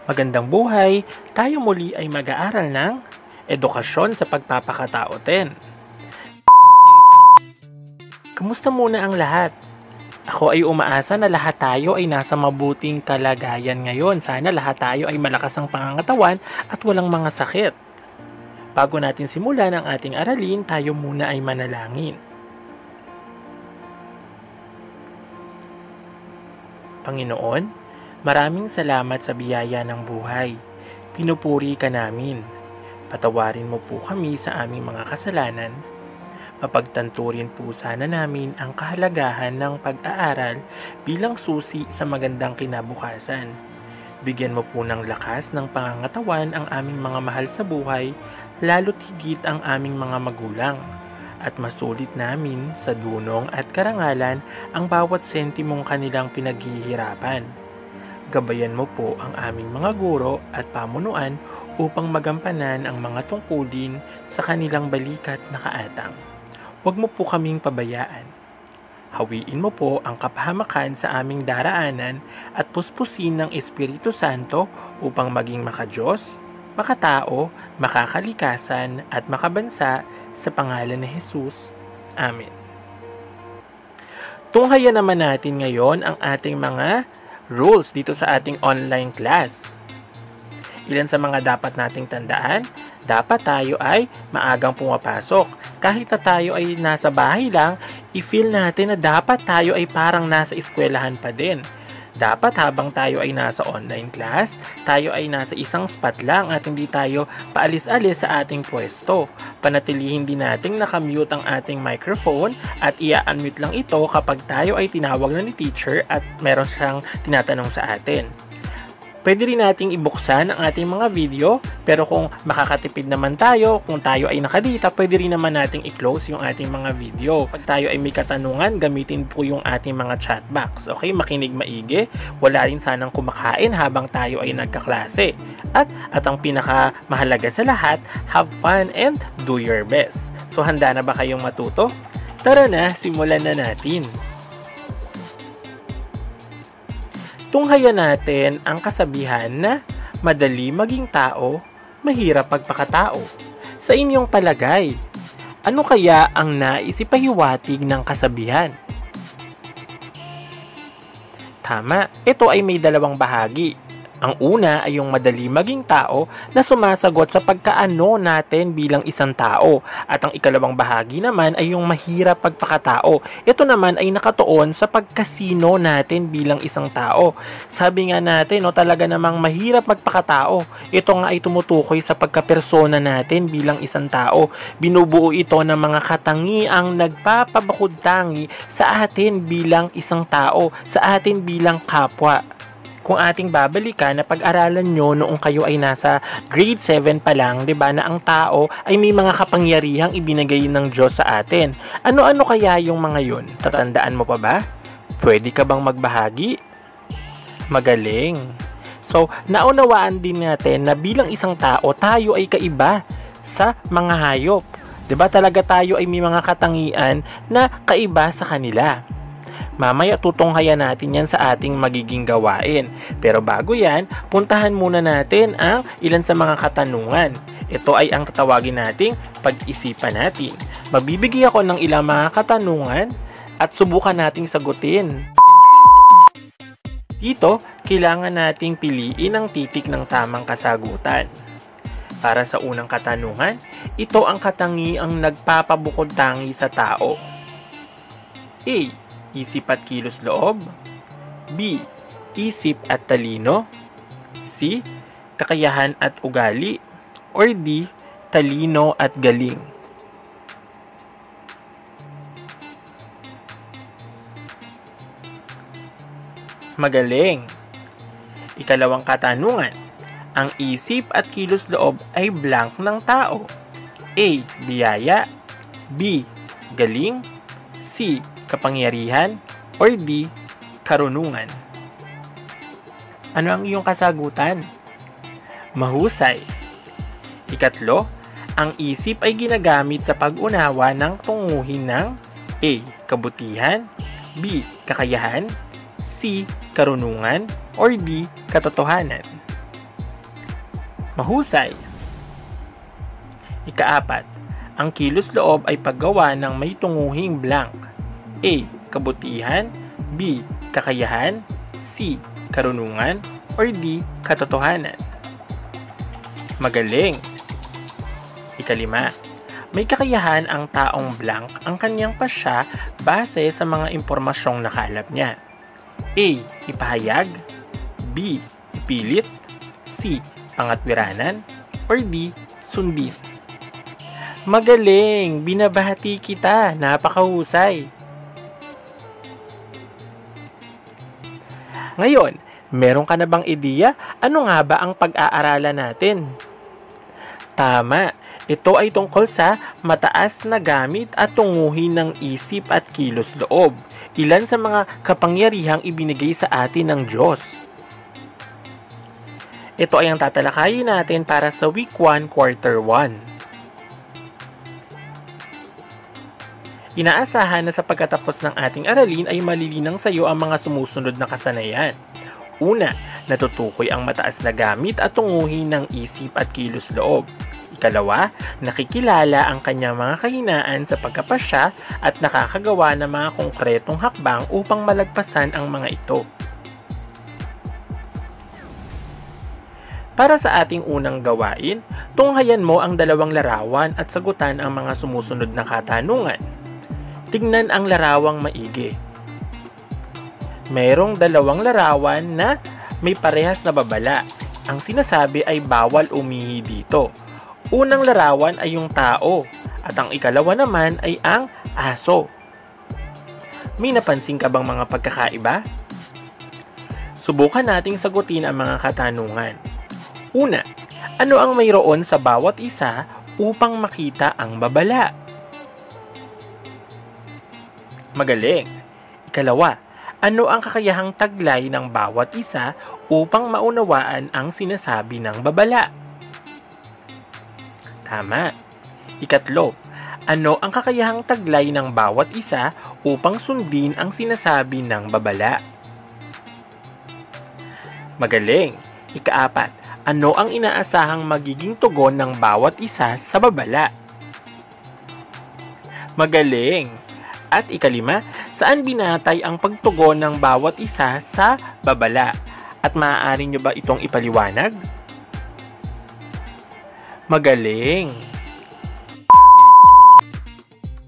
Magandang buhay! Tayo muli ay mag-aaral ng edukasyon sa pagpapakatao 10. Kumusta muna ang lahat? Ako ay umaasa na lahat tayo ay nasa mabuting kalagayan ngayon. Sana lahat tayo ay malakas ang pangangatawan at walang mga sakit. Bago natin simulan ang ating aralin, tayo muna ay manalangin. Panginoon, maraming salamat sa biyaya ng buhay. Pinupuri ka namin. Patawarin mo po kami sa aming mga kasalanan. Mapagtanturin po sana namin ang kahalagahan ng pag-aaral bilang susi sa magandang kinabukasan. Bigyan mo po ng lakas ng pangangatawan ang aming mga mahal sa buhay, lalo't higit ang aming mga magulang. At masulit namin sa dunong at karangalan ang bawat sentimong kanilang pinaghihirapan. Gabayan mo po ang aming mga guro at pamunuan upang magampanan ang mga tungkulin sa kanilang balikat na kaatang. Huwag mo po kaming pabayaan. Hawiin mo po ang kapahamakan sa aming daraanan at puspusin ng Espiritu Santo upang maging makadiyos, makatao, makakalikasan at makabansa sa pangalan ni Jesus. Amen. Tunghayan naman natin ngayon ang ating mga rules dito sa ating online class. Ilan sa mga dapat nating tandaan? Dapat tayo ay maagang pumapasok. Kahit na tayo ay nasa bahay lang, i-feel natin na dapat tayo ay parang nasa eskwelahan pa din. Dapat habang tayo ay nasa online class, tayo ay nasa isang spot lang at hindi tayo paalis-alis sa ating pwesto. Panatilihin din nating nakamute ang ating microphone at i-unmute lang ito kapag tayo ay tinawag na ni teacher at meron siyang tinatanong sa atin. Pwede rin nating ibuksan ang ating mga video, pero kung makakatipid naman tayo, kung tayo ay nakadita, pwede rin naman nating i-close yung ating mga video. Pag tayo ay may katanungan, gamitin po yung ating mga chat box. Okay, makinig maigi, wala rin sanang kumakain habang tayo ay nagkaklase. At ang pinakamahalaga sa lahat, have fun and do your best. So handa na ba kayong matuto? Tara na, simulan na natin. Tunghayan natin ang kasabihan na madali maging tao, mahirap pagpakatao. Sa inyong palagay, ano kaya ang naisipahiwatig ng kasabihan? Tama, ito ay may dalawang bahagi. Ang una ay yung madali maging tao na sumasagot sa pagkaano natin bilang isang tao. At ang ikalawang bahagi naman ay yung mahirap pagpakatao. Ito naman ay nakatuon sa pagkasino natin bilang isang tao. Sabi nga natin, talaga namang mahirap magpakatao. Ito nga ay tumutukoy sa pagkapersona natin bilang isang tao. Binubuo ito ng mga katangiang nagpapabukod-tangi sa atin bilang isang tao, sa atin bilang kapwa. Kung ating babalikan na pag-aralan nyo noong kayo ay nasa grade 7 pa lang, 'di ba, na ang tao ay may mga kapangyarihang ibinigay ng Diyos sa atin. Ano-ano kaya yung mga yun? Tatandaan mo pa ba? Pwede ka bang magbahagi? Magaling. So, naunawaan din natin na bilang isang tao, tayo ay kaiba sa mga hayop. 'Di ba talaga tayo ay may mga katangian na kaiba sa kanila? Mamaya tutunghayan natin yan sa ating magiging gawain. Pero bago yan, puntahan muna natin ang ilan sa mga katanungan. Ito ay ang tatawagin nating pag-isipan natin. Magbibigay ako ng ilang mga katanungan at subukan nating sagutin. Dito, kailangan nating piliin ang titik ng tamang kasagutan. Para sa unang katanungan, ito ang katangiang nagpapabukod-tangi sa tao. A. Isip at kilos loob. B. Isip at talino. C. Kakayahan at ugali. Or D. Talino at galing. Magaling! Ikalawang katanungan. Ang isip at kilos loob ay blank ng tao. A. Biyaya. B. Galing. C. Kapangyarihan, or D. Karunungan. Ano ang iyong kasagutan? Mahusay. Ikatlo, ang isip ay ginagamit sa pag-unawa ng tunguhin ng A. Kabutihan, B. Kakayahan, C. Karunungan, or D. Katotohanan. Mahusay. Ika-4, ang kilos loob ay paggawa ng may tunguhing blank. A. Kabutihan, B. Kakayahan, C. Karunungan, or D. Katotohanan. Magaling. Ika-5, may kakayahan ang taong blank ang kanyang pasya base sa mga impormasyong nakalap niya. A. Ipahayag, B. Ipilit, C. Pangatwiranan, or D. Sundin. Magaling! Binabahati kita! Napakahusay! Ngayon, meron ka na bang ideya? Ano nga ba ang pag-aaralan natin? Tama! Ito ay tungkol sa mataas na gamit at tunguhin ng isip at kilos loob. Ilan sa mga kapangyarihang ibinigay sa atin ng Diyos. Ito ay ang tatalakayin natin para sa Week 1, Quarter 1. Inaasahan na sa pagkatapos ng ating aralin ay malilinang sa iyo ang mga sumusunod na kasanayan. Una, natutukoy ang mataas na gamit at tunguhin ng isip at kilos loob. Ikalawa, nakikilala ang kanyang mga kahinaan sa pagkapasya at nakakagawa ng mga konkretong hakbang upang malagpasan ang mga ito. Para sa ating unang gawain, tunghayan mo ang dalawang larawan at sagutan ang mga sumusunod na katanungan. Tignan ang larawang maigi. Mayroong dalawang larawan na may parehas na babala. Ang sinasabi ay bawal umihi dito. Unang larawan ay yung tao at ang ikalawa naman ay ang aso. May napansin ka bang mga pagkakaiba? Subukan nating sagutin ang mga katanungan. Una, ano ang mayroon sa bawat isa upang makita ang babala? Magaling. Ikalawa, ano ang kakayahang taglay ng bawat isa upang maunawaan ang sinasabi ng babala? Tama. Ikatlo, ano ang kakayahang taglay ng bawat isa upang sundin ang sinasabi ng babala? Magaling. Ika-4, ano ang inaasahang magiging tugon ng bawat isa sa babala? Magaling. At ika-5, saan binatay ang pagtugon ng bawat isa sa babala? At maaari nyo ba itong ipaliwanag? Magaling!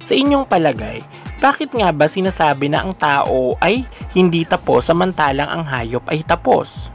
Sa inyong palagay, bakit nga ba sinasabi na ang tao ay hindi tapos samantalang ang hayop ay tapos?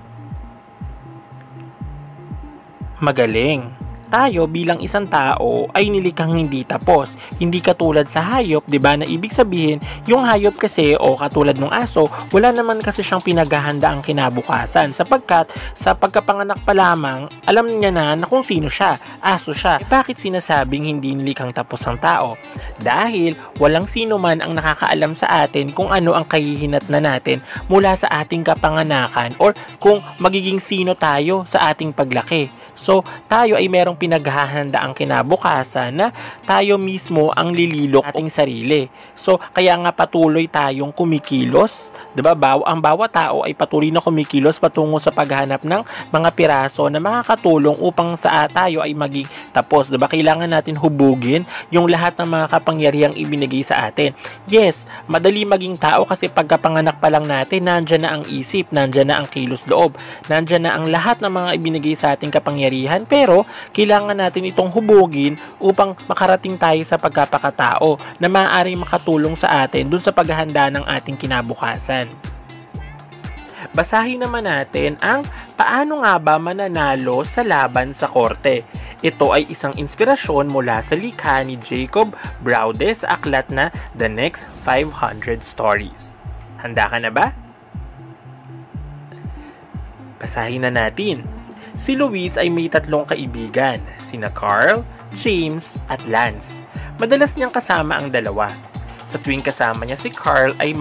Magaling! Tayo bilang isang tao ay nilikhang hindi tapos. Hindi katulad sa hayop, 'di ba? Na ibig sabihin, yung hayop kasi o katulad ng aso, wala naman kasi siyang pinaghahanda ang kinabukasan sapagkat sa pagkapanganak pa lamang, alam niya na kung sino siya, aso siya. Bakit sinasabing hindi nilikhang tapos ang tao? Dahil walang sino man ang nakakaalam sa atin kung ano ang kahihinatnan natin mula sa ating kapanganakan or kung magiging sino tayo sa ating paglaki. So, tayo ay merong pinaghahanda ang kinabukasan na tayo mismo ang lililok ating sarili. So, kaya nga patuloy tayong kumikilos, 'di ba? Ang bawat tao ay patuloy na kumikilos patungo sa paghanap ng mga piraso na makakatulong upang sa tayo ay maging tapos, 'di ba? Kailangan natin hubugin yung lahat ng mga kapangyarihang ibinigay sa atin. Yes, madali maging tao kasi pagkapanganak pa lang natin, nandiyan na ang isip, nandiyan na ang kilos loob, nandiyan na ang lahat ng mga ibinigay sa ating kapangyarihan. Pero kailangan natin itong hubugin upang makarating tayo sa pagkapakatao na maaaring makatulong sa atin dun sa paghahanda ng ating kinabukasan. Basahin naman natin ang paano nga ba mananalo sa laban sa korte. Ito ay isang inspirasyon mula sa likha ni Jacob Braude sa aklat na The Next 500 Stories. Handa ka na ba? Basahin na natin. Si Luis ay may 3 kaibigan, sina Carl, James, at Lance. Madalas niyang kasama ang dalawa. Sa tuwing kasama niya si Carl ay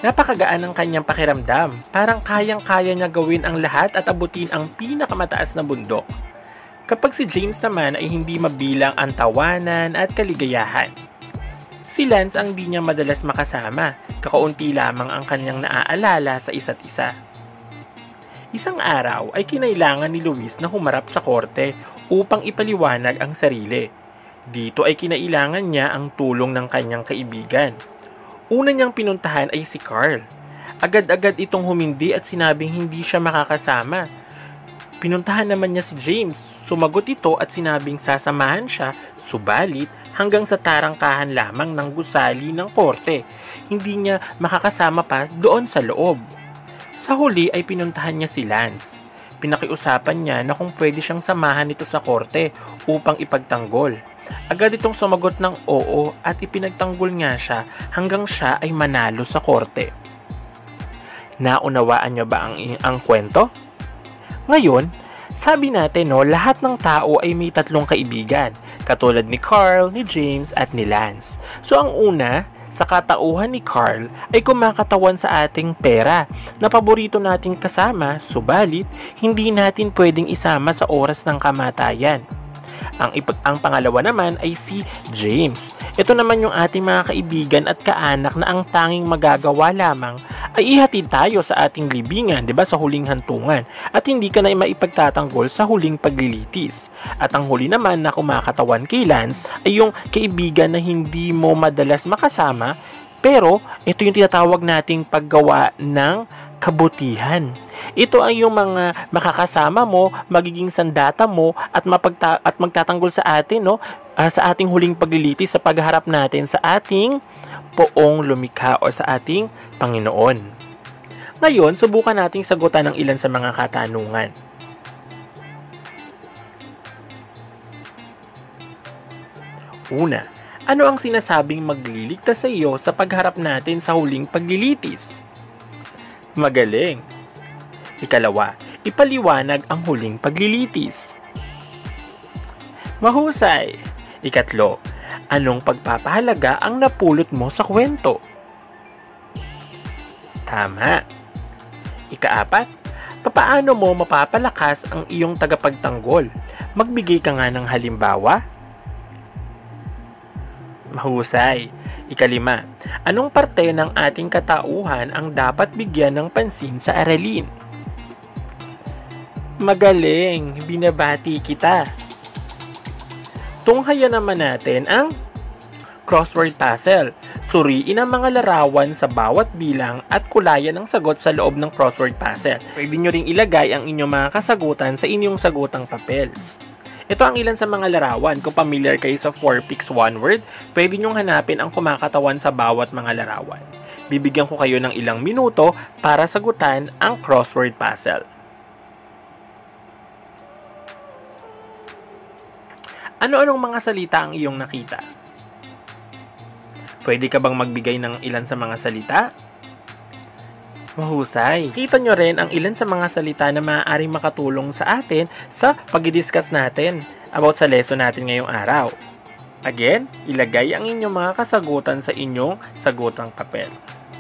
napakagaan ng kanyang pakiramdam. Parang kayang-kaya niya gawin ang lahat at abutin ang pinakamataas na bundok. Kapag si James naman ay hindi mabilang ang tawanan at kaligayahan. Si Lance ang di niya madalas makasama, kakaunti lamang ang kanyang naaalala sa isa't isa. Isang araw ay kinailangan ni Luis na humarap sa korte upang ipaliwanag ang sarili. Dito ay kinailangan niya ang tulong ng kanyang kaibigan. Una niyang pinuntahan ay si Carl. Agad-agad itong humindi at sinabing hindi siya makakasama. Pinuntahan naman niya si James. Sumagot ito at sinabing sasamahan siya, subalit hanggang sa tarangkahan lamang ng gusali ng korte. Hindi niya makakasama pa doon sa loob. Sa huli ay pinuntahan niya si Lance. Pinakiusapan niya na kung pwede siyang samahan nito sa korte upang ipagtanggol. Agad itong sumagot ng oo at ipinagtanggol nga siya hanggang siya ay manalo sa korte. Naunawaan niyo ba ang kwento? Ngayon, sabi natin lahat ng tao ay may tatlong kaibigan, katulad ni Carl, ni James at ni Lance. So ang una, sa katauhan ni Carl ay kumakatawan sa ating pera na paborito nating kasama, subalit hindi natin pwedeng isama sa oras ng kamatayan. Ang pangalawa naman ay si James. Ito naman yung ating mga kaibigan at kaanak na ang tanging magagawa lamang ay ihatid tayo sa ating libingan, 'di ba, sa huling hantungan, at hindi ka na maipagtatanggol sa huling paglilitis. At ang huli naman na kumakatawan kay Lance ay yung kaibigan na hindi mo madalas makasama, pero ito yung tinatawag nating paggawa ng kabutihan. Ito ay yung mga makakasama mo, magiging sandata mo at magtatanggol sa atin sa ating huling paglilitis sa pagharap natin sa ating poong lumikha o sa ating Panginoon. Ngayon, subukan nating sagutan ng ilan sa mga katanungan. Una, ano ang sinasabing magliligtas sa iyo sa pagharap natin sa huling paglilitis? Magaling. Ikalawa, ipaliwanag ang huling paglilitis. Mahusay. Ikatlo, anong pagpapahalaga ang napulot mo sa kwento? Tama. Ikaapat, papaano mo mapapalakas ang iyong tagapagtanggol? Magbigay ka nga ng halimbawa. Mahusay. Ikalima, anong parte ng ating katauhan ang dapat bigyan ng pansin sa aralin? Magaling, binabati kita. Tunghayan naman natin ang crossword puzzle. Suriin ang mga larawan sa bawat bilang at kulayan ang sagot sa loob ng crossword puzzle. Pwede nyo ring ilagay ang inyong mga kasagutan sa inyong sagutang papel. Ito ang ilan sa mga larawan. Kung familiar kayo sa 4 picks 1 word, pwede nyong hanapin ang kumakatawan sa bawat mga larawan. Bibigyan ko kayo ng ilang minuto para sagutan ang crossword puzzle. Ano-anong mga salita ang iyong nakita? Pwede ka bang magbigay ng ilan sa mga salita? Mahusay. Kita nyo rin ang ilan sa mga salita na maaaring makatulong sa atin sa pag-discuss natin about sa lesson natin ngayong araw. Again, ilagay ang inyong mga kasagutan sa inyong sagutang papel.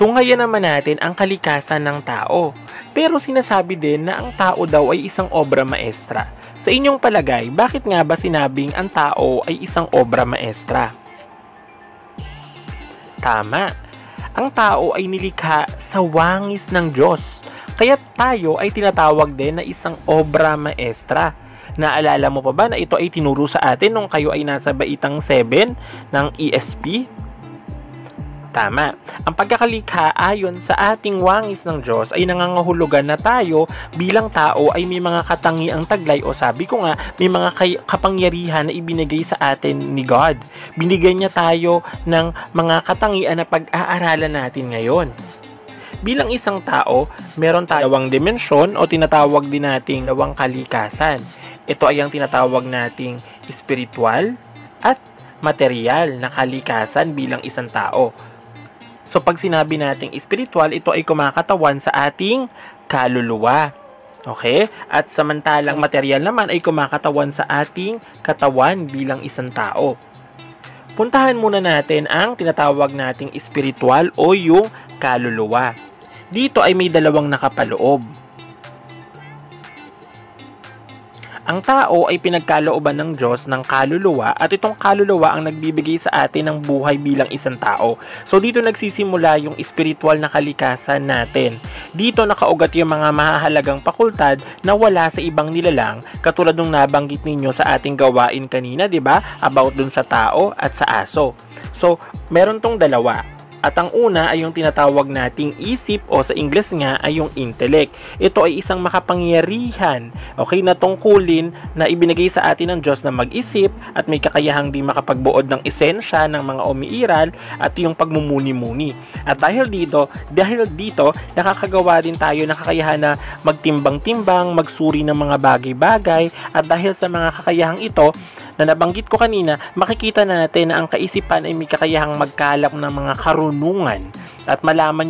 Tunghayan naman natin ang kalikasan ng tao. Pero sinasabi din na ang tao daw ay isang obra maestra. Sa inyong palagay, bakit nga ba sinabing ang tao ay isang obra maestra? Tama. Ang tao ay nilikha sa wangis ng Diyos. Kaya tayo ay tinatawag din na isang obra maestra. Naalala mo pa ba na ito ay tinuro sa atin nung kayo ay nasa baitang 7 ng ESP? Tama. Ang pagkakalikha ayon sa ating wangis ng Diyos ay nangangahulugan na tayo bilang tao ay may mga katangiang taglay o sabi ko nga, may mga kapangyarihan na ibinigay sa atin ni God. Binigyan niya tayo ng mga katangian na pag-aaralan natin ngayon. Bilang isang tao, meron tayong dalawang dimensyon o tinatawag din nating dalawang kalikasan. Ito ay ang tinatawag nating spiritual at material na kalikasan bilang isang tao. So pag sinabi nating spiritual, ito ay kumakatawan sa ating kaluluwa. Okay? At samantalang material naman ay kumakatawan sa ating katawan bilang isang tao. Puntahan muna natin ang tinatawag nating spiritual o yung kaluluwa. Dito ay may dalawang nakapaloob. Ang tao ay pinagkalooban ng Diyos ng kaluluwa at itong kaluluwa ang nagbibigay sa atin ng buhay bilang isang tao. So dito nagsisimula yung spiritual na kalikasan natin. Dito nakaugat yung mga mahahalagang fakultad na wala sa ibang nilalang, katulad nung nabanggit ninyo sa ating gawain kanina, 'di ba? About dun sa tao at sa aso. So meron tong dalawa. At ang una ay yung tinatawag nating isip o sa Ingles nga ay yung intellect. Ito ay isang makapangyarihan, okay, na tungkulin na ibinigay sa atin ng Diyos na mag-isip at may kakayahang di makapagbuod ng esensya ng mga umiiral at yung pagmumuni-muni. At dahil dito, nakakagawa din tayo ng kakayahan na magtimbang-timbang, magsuri ng mga bagay-bagay, at dahil sa mga kakayahang ito, na nabanggit ko kanina, makikita natin na ang kaisipan ay may kakayahang magkalap ng mga karunungan at malaman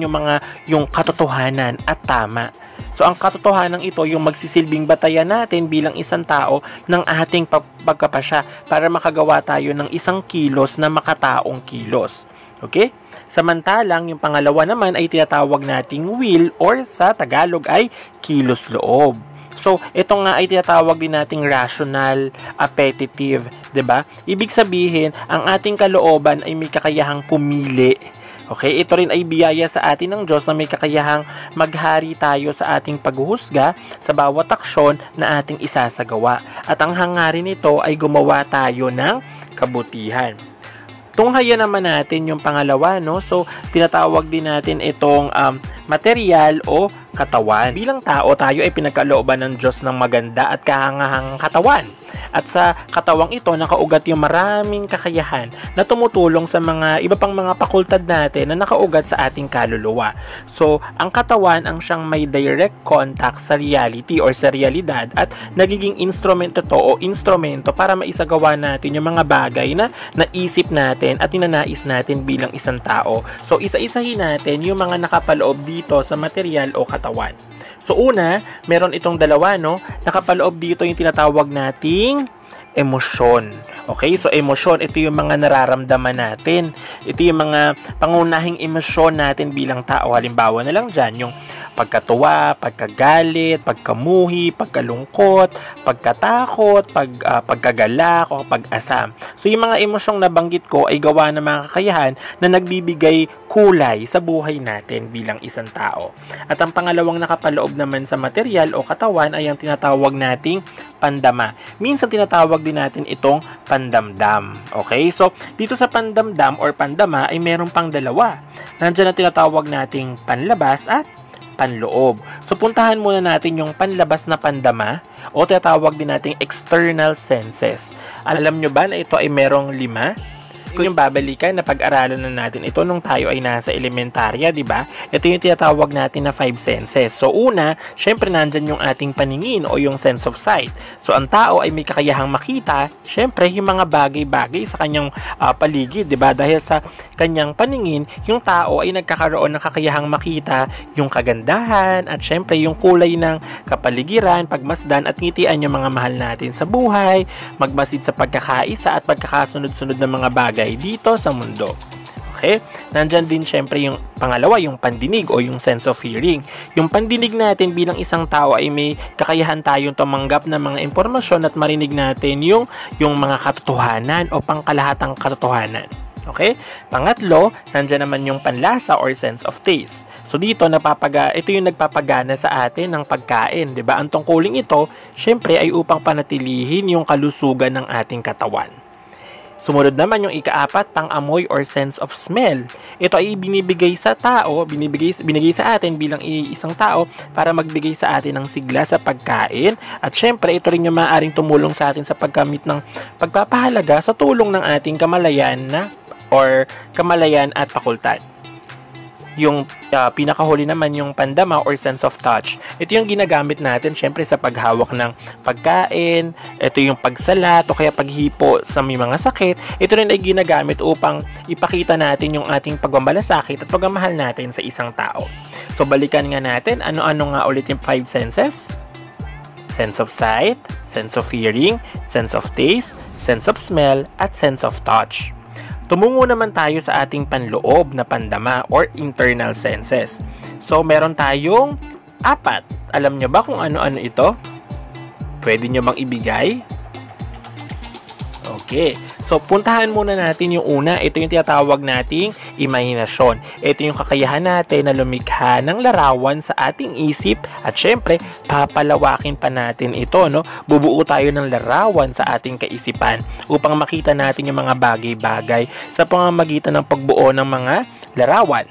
yung katotohanan at tama. So ang katotohanan ito yung magsisilbing batayan natin bilang isang tao ng ating pagkapasya para makagawa tayo ng isang kilos na makataong kilos. Okay? Samantalang yung pangalawa naman ay tinatawag nating will or sa Tagalog ay kilos loob. So, ito nga ay tinatawag din nating rational, appetitive, 'di ba? Ibig sabihin, ang ating kalooban ay may kakayahang pumili. Okay, ito rin ay biyaya sa atin ng Diyos na may kakayahang maghari tayo sa ating paghuhusga sa bawat aksyon na ating isasagawa. At ang hangarin nito ay gumawa tayo ng kabutihan. Tunghayan naman natin yung pangalawa, no? So, tinatawag din natin itong material o katawan. Bilang tao, tayo ay pinagkalooban ng Diyos ng maganda at kahangahang katawan. At sa katawang ito, nakaugat yung maraming kakayahan na tumutulong sa mga iba pang mga fakultad natin na nakaugat sa ating kaluluwa. So, ang katawan ang siyang may direct contact sa reality or sa realidad at nagiging instrumento to o instrumento para maisagawa natin yung mga bagay na naisip natin at ninanais natin bilang isang tao. So, isa-isahin natin yung mga nakapaloob dito sa material o katawan. So, una, meron itong dalawa, no? Nakapaloob dito yung tinatawag nating emosyon. Okay? So, emosyon, ito yung mga nararamdaman natin. Ito yung mga pangunahing emosyon natin bilang tao. Halimbawa na lang dyan, yung pagkatuwa, pagkagalit, pagkamuhi, pagkalungkot, pagkatakot, pagkagalak, o pag-asam. So, yung mga emosyong nabanggit ko ay gawa ng mga kakayahan na nagbibigay kulay sa buhay natin bilang isang tao. At ang pangalawang nakapaloob naman sa material o katawan ay ang tinatawag nating pandama. Minsan tinatawag din natin itong pandamdam. Okay? So, dito sa pandamdam or pandama ay meron pang dalawa. Nandiyan ang tinatawag nating panlabas at panloob. So, puntahan muna natin yung panlabas na pandama o tinatawag din nating external senses. Alam nyo ba na ito ay merong 5? Kung yung babalikan na pag-aralan na natin ito nung tayo ay nasa elementarya, di ba? Ito yung tinatawag natin na 5 senses. So, una, syempre nandyan yung ating paningin o yung sense of sight. So, ang tao ay may kakayahang makita, syempre, yung mga bagay-bagay sa kanyang paligid, di ba? Dahil sa kanyang paningin, yung tao ay nagkakaroon ng kakayahang makita yung kagandahan at syempre yung kulay ng kapaligiran, pagmasdan at ngitian yung mga mahal natin sa buhay, magmasid sa pagkakaisa at pagkakasunod-sunod ng mga bagay dito sa mundo. Okay? Nandyan din syempre yung pangalawa, yung pandinig o yung sense of hearing. Yung pandinig natin bilang isang tao ay may kakayahan tayong tumanggap ng mga impormasyon at marinig natin yung mga katotohanan o pangkalahatang katotohanan. Okay? Pangatlo, nandyan naman yung panlasa or sense of taste. So dito, ito yung nagpapagana sa atin ng pagkain. Diba? Ang tungkuling ito, syempre ay upang panatilihin yung kalusugan ng ating katawan. Sumunod naman yung ika-4, pang-amoy or sense of smell. Ito ay binibigay sa tao, binigay sa atin bilang isang tao para magbigay sa atin ng sigla sa pagkain. At syempre, ito rin yung maaaring tumulong sa atin sa pagkamit ng pagpapahalaga sa tulong ng ating kamalayan at fakultad. Yung pinakahuli naman yung pandama or sense of touch. Ito yung ginagamit natin syempre sa paghawak ng pagkain, ito yung pagsalat o kaya paghipo sa may mga sakit. Ito rin ay ginagamit upang ipakita natin yung ating pagmamalasakit at pagmamahal natin sa isang tao. So balikan nga natin, ano-ano nga ulit yung 5 senses? Sense of sight, sense of hearing, sense of taste, sense of smell, at sense of touch. Tumungo naman tayo sa ating panloob na pandama or internal senses. So, meron tayong 4. Alam nyo ba kung ano-ano ito? Pwede nyo bang ibigay? Okay. So, puntahan muna natin yung una. Ito yung tinatawag nating imahinasyon. Ito yung kakayahan natin na lumikha ng larawan sa ating isip. At syempre, papalawakin pa natin ito, no? Bubuo tayo ng larawan sa ating kaisipan upang makita natin yung mga bagay-bagay sa pamamagitan ng pagbuo ng mga larawan.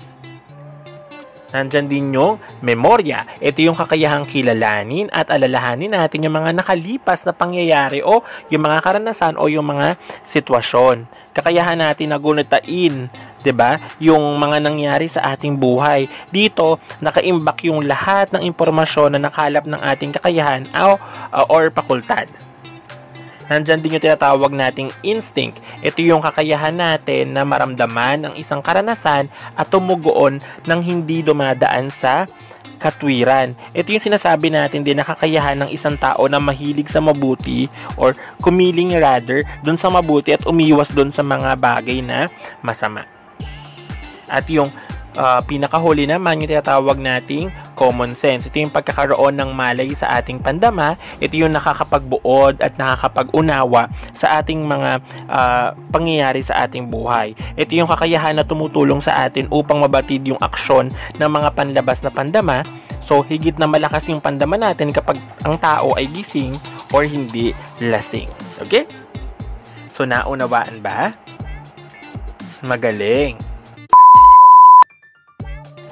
Nandyan din yung memorya. Ito yung kakayahang kilalanin at alalahanin natin yung mga nakalipas na pangyayari o yung mga karanasan o yung mga sitwasyon. Kakayahan natin na gunitain, 'di ba? Yung mga nangyari sa ating buhay. Dito, nakaimbak yung lahat ng impormasyon na nakalap ng ating kakayahan or fakultad. Nandyan din yung tinatawag nating instinct. Ito yung kakayahan natin na maramdaman ang isang karanasan at tumugon ng hindi dumadaan sa katwiran. Ito yung sinasabi natin din na kakayahan ng isang tao na mahilig sa mabuti or kumiling rather dun sa mabuti at umiwas dun sa mga bagay na masama. At yung pinakahuli naman yung tinatawag nating common sense. Ito yung pagkakaroon ng malay sa ating pandama. Ito yung nakakapagbuod at nakakapag-unawa sa ating mga pangyayari sa ating buhay. Ito yung kakayahan na tumutulong sa atin upang mabatid yung aksyon ng mga panlabas na pandama. So, higit na malakas yung pandama natin kapag ang tao ay gising or hindi lasing. Okay? So, naunawaan ba? Magaling!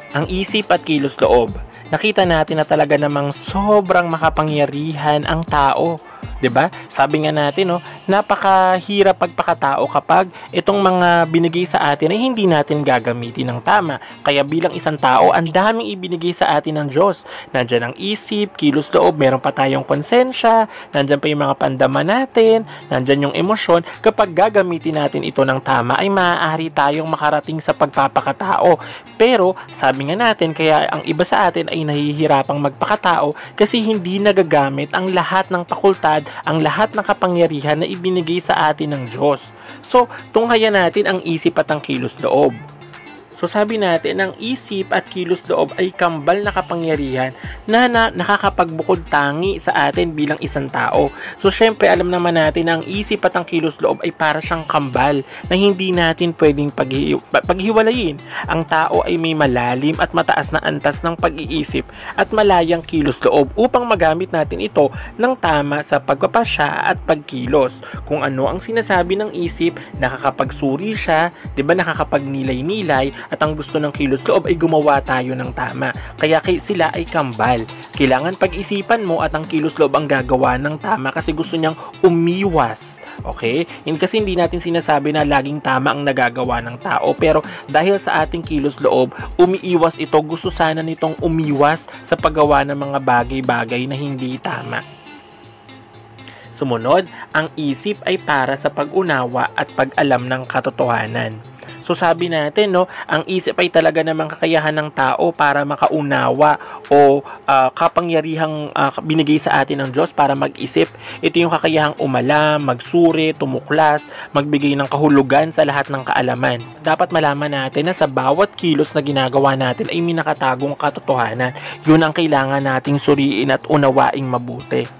Ang isip at kilos loob. Nakita natin na talaga namang sobrang makapangyarihan ang tao. 'Di ba? Sabi nga natin, no, napakahirap pagpakatao kapag itong mga binigay sa atin ay hindi natin gagamitin ng tama. Kaya bilang isang tao, ang daming ibinigay sa atin ng Diyos. Nandiyan ang isip, kilos loob, meron pa tayong konsensya, nandiyan pa yung mga pandama natin, nandiyan yung emosyon. Kapag gagamitin natin ito ng tama, ay maaari tayong makarating sa pagpapakatao. Pero, sabi nga natin, kaya ang iba sa atin ay nahihirapang magpakatao kasi hindi nagagamit ang lahat ng fakultad, ang lahat ng kapangyarihan na ibinigay sa atin ng Diyos. So, tunghayan natin ang isip at ang kilos loob. So, sabi natin, ang isip at kilos loob ay kambal na kapangyarihan na nakakapagbukod tangi sa atin bilang isang tao. So, syempre, alam naman natin na ang isip at ang kilos loob ay para siyang kambal na hindi natin pwedeng paghiwalayin. Ang tao ay may malalim at mataas na antas ng pag-iisip at malayang kilos loob upang magamit natin ito ng tama sa pagpapasya at pagkilos. Kung ano ang sinasabi ng isip, nakakapagsuri siya, 'di ba, nakakapagnilay-nilay, at ang gusto ng kilos loob ay gumawa tayo ng tama. Kaya sila ay kambal. Kailangan pag-isipan mo at ang kilos loob ang gagawa ng tama kasi gusto niyang umiwas. Okay? Kasi hindi natin sinasabi na laging tama ang nagagawa ng tao. Pero dahil sa ating kilos loob, umiiwas ito. Gusto sana nitong umiwas sa paggawa ng mga bagay-bagay na hindi tama. Sumunod, ang isip ay para sa pag-unawa at pag-alam ng katotohanan. So sabi natin, no, ang isip ay talaga namang kakayahan ng tao para makaunawa o kapangyarihang binigay sa atin ng Diyos para mag-isip. Ito yung kakayahang umalam, magsuri, tumuklas, magbigay ng kahulugan sa lahat ng kaalaman. Dapat malaman natin na sa bawat kilos na ginagawa natin ay may nakatagong katotohanan. Yun ang kailangan nating suriin at unawaing mabuti.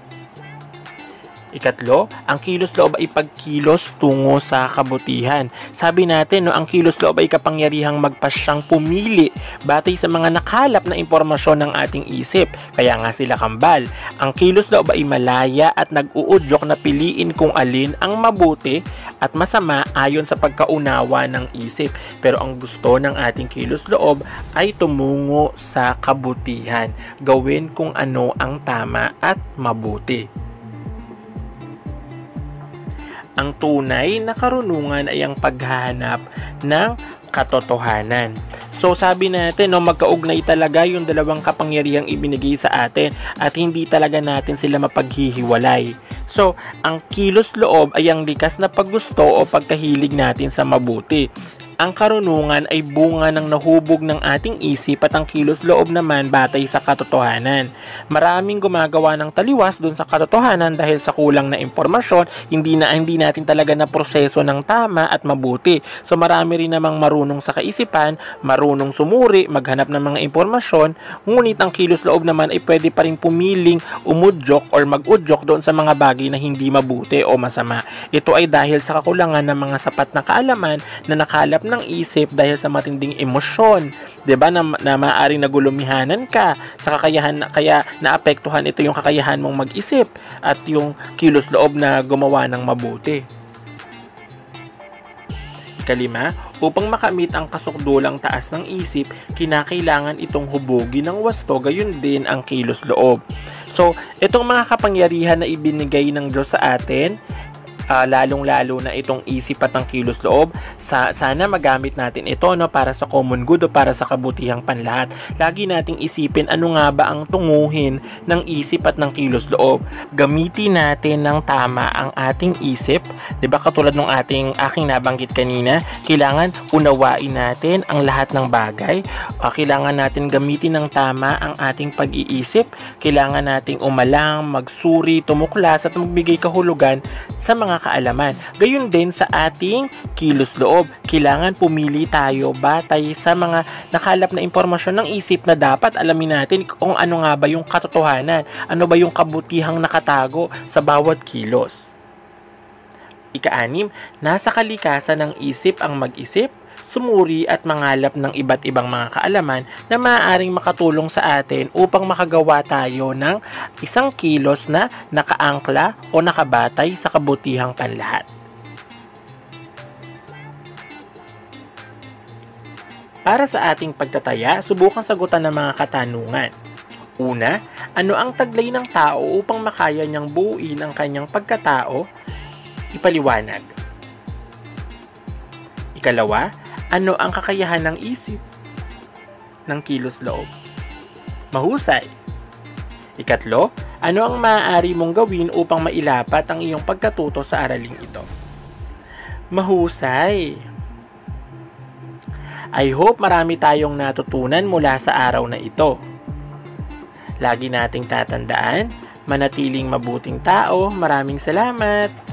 Ikatlo, ang kilos loob ay pagkilos tungo sa kabutihan. Sabi natin, no, ang kilos loob ay kapangyarihang magpasyang pumili batay sa mga nakalap na impormasyon ng ating isip. Kaya nga sila kambal. Ang kilos loob ay malaya at nag-uudyok na piliin kung alin ang mabuti at masama ayon sa pagkaunawa ng isip. Pero ang gusto ng ating kilos loob ay tumungo sa kabutihan. Gawin kung ano ang tama at mabuti. Ang tunay na karunungan ay ang paghahanap ng katotohanan. So sabi natin, no, magkaugnay talaga yung dalawang kapangyarihang ibinigay sa atin at hindi talaga natin sila mapaghihiwalay. So, ang kilos loob ay ang likas na paggusto o pagkahilig natin sa mabuti. Ang karunungan ay bunga ng nahubog ng ating isip at ang kilos loob naman batay sa katotohanan. Maraming gumagawa ng taliwas dun sa katotohanan dahil sa kulang na impormasyon, hindi natin talaga na proseso ng tama at mabuti. So marami rin namang marunong sa kaisipan, marunong marunong sumuri, maghanap ng mga impormasyon, ngunit ang kilos loob naman ay pwede pa rin pumiling umudyok or mag-udyok doon sa mga bagay na hindi mabuti o masama. Ito ay dahil sa kakulangan ng mga sapat na kaalaman na nakalap ng isip dahil sa matinding emosyon, 'di ba, na maaaring nagulumihanan ka sa kakayahan kaya naapektuhan ito yung kakayahan mong mag-isip at yung kilos loob na gumawa ng mabuti. Ikalima, upang makamit ang kasukdulang taas ng isip, kinakailangan itong hubugin ng wasto, gayon din ang kilos loob. So, itong mga kapangyarihan na ibinigay ng Diyos sa atin, lalong-lalo na itong isip at ang kilos loob, sana magamit natin ito, no, para sa common good o para sa kabutihang panlahat. Lagi nating isipin ano nga ba ang tunguhin ng isip at ng kilos loob. Gamitin natin ng tama ang ating isip, 'di ba? Katulad ng aking nabanggit kanina, kailangan unawain natin ang lahat ng bagay. Kailangan natin gamitin ng tama ang ating pag-iisip. Kailangan nating umalang, magsuri, tumuklas at magbigay kahulugan sa mga kaalaman. Gayun din sa ating kilos loob. Kailangan pumili tayo batay sa mga nakalap na impormasyon ng isip na dapat alamin natin kung ano nga ba yung katotohanan, ano ba yung kabutihang nakatago sa bawat kilos. Ika-6, nasa kalikasan ng isip ang mag-isip, sumuri at mangalap ng iba't ibang mga kaalaman na maaaring makatulong sa atin upang makagawa tayo ng isang kilos na nakaangkla o nakabatay sa kabutihang panlahat. Para sa ating pagtataya, subukan sagutan ng mga katanungan. Una, ano ang taglay ng tao upang makaya niyang buuin ang kanyang pagkatao? Ipaliwanag. Ikalawa, ano ang kakayahan ng isip ng kilos loob? Mahusay. Ikatlo, ano ang maaari mong gawin upang mailapat ang iyong pagkatuto sa araling ito? Mahusay. I hope marami tayong natutunan mula sa araw na ito. Lagi nating tatandaan, manatiling mabuting tao. Maraming salamat.